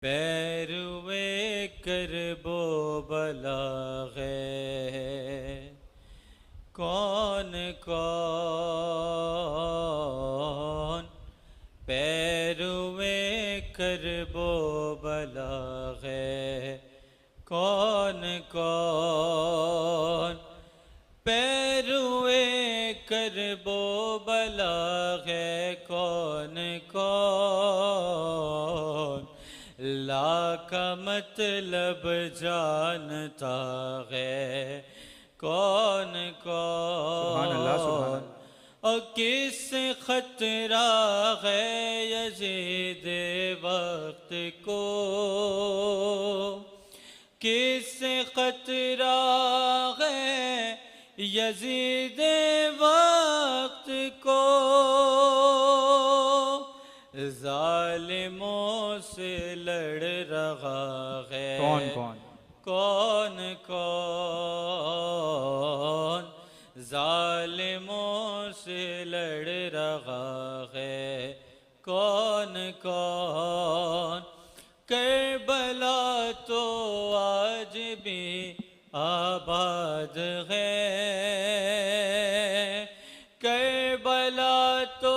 پیروے کرب و بلا ہے کون کون، پیروے کرب و بلا ہے کون کون، پیروے کرب و بلا ہے کون کون، لا کا مطلب جانتا ہے کون سبحان اللہ سبحان کون، اللہ۔ اور کس خطرہ ہے یزید وقت کو، کس خطرہ ہے یزید وقت کو، ظالموں سے لڑ رہا ہے کون کون کون کون، ظالموں سے لڑ رہا ہے کون کون، کربلا تو آج بھی آباد ہے، کربلا تو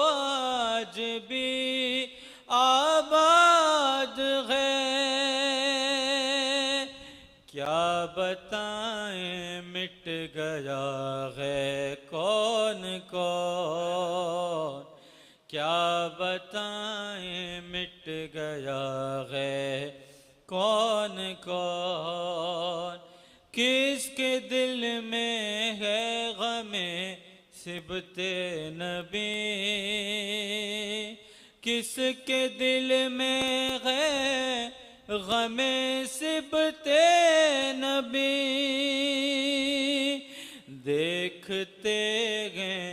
آج بھی آباد ہے، کیا بتائیں مٹ گیا ہے کون کون، کیا بتائیں مٹ گیا ہے کون کون، کس کے دل میں ہے غم صبت نبی، کس کے دل میں ہے غم صبت نبی، دیکھتے ہیں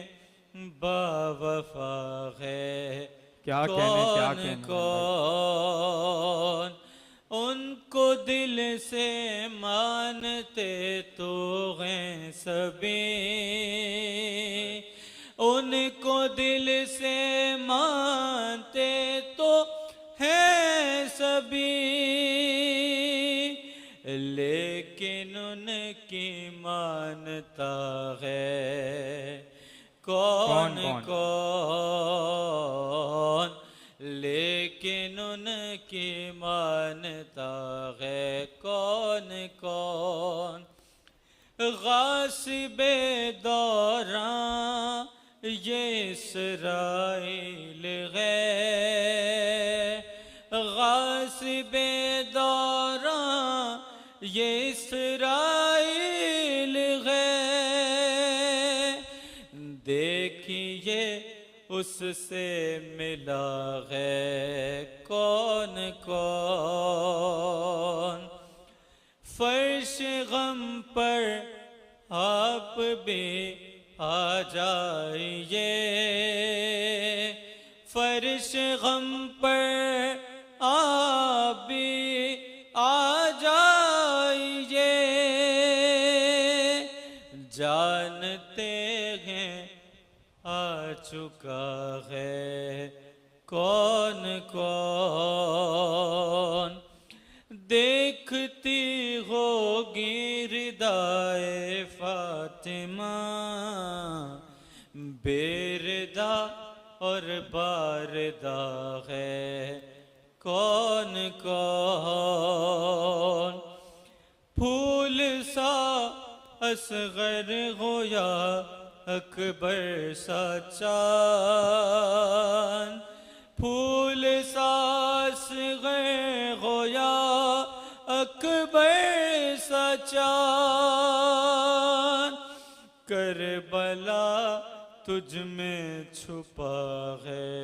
با وفا ہے کیا کہنے کون ہیں بھائی۔ کون، ان کو دل سے مانتے تو ہیں سبھی، ان کو دل سے مانتے تو ہیں سبھی، لیکن ان کی مانتا ہے کون کون، لیکن ان کی مانتا ہے کون کون، غاصب دوراں یہ اسرائیل ہے، غاصب دوراں یہ اسرائیل ہے، دیکھیے اس سے ملا ہے کون کون، فرش غم پر آپ بھی آ جائیے، فرش غم پر آپ بھی آ جائیے، جانتے ہیں آ چکا ہے کون کون، دیکھتی ہوگی ردائے فاطمہ، بےردہ اور باردہ ہے کون کون، پھول سا اصغر ہو یا اکبر سا چاند، پھول سا اصغر ہو یا اکبر سا چاند، کربلا تجھ میں چھپا ہے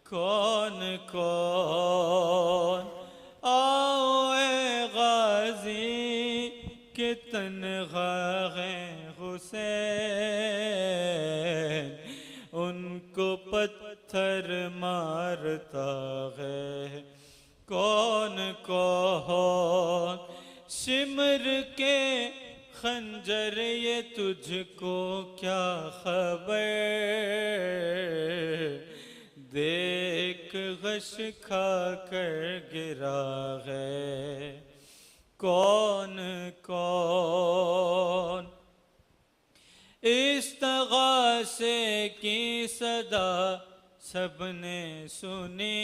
کون کون، آؤ اے غازی کہ تنہا ہیں حسین، ان کو پتھر مارتا ہے کون کون، شمر کے خنجر یہ تجھ کو کیا خبر، دیکھ غش کھا کر گرا ہے کون کون، استغاثے کی صدا سب نے سنی،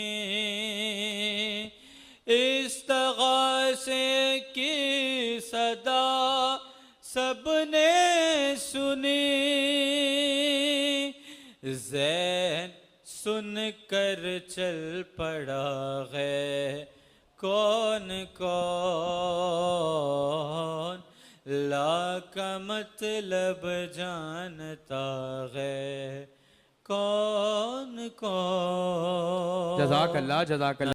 استغاثے کی صدا سب نے سنی، زین سن کر چل پڑا ہے کون کون، لا کا مطلب جانتا ہے کون کون۔ جزاک اللہ، جزاک اللہ۔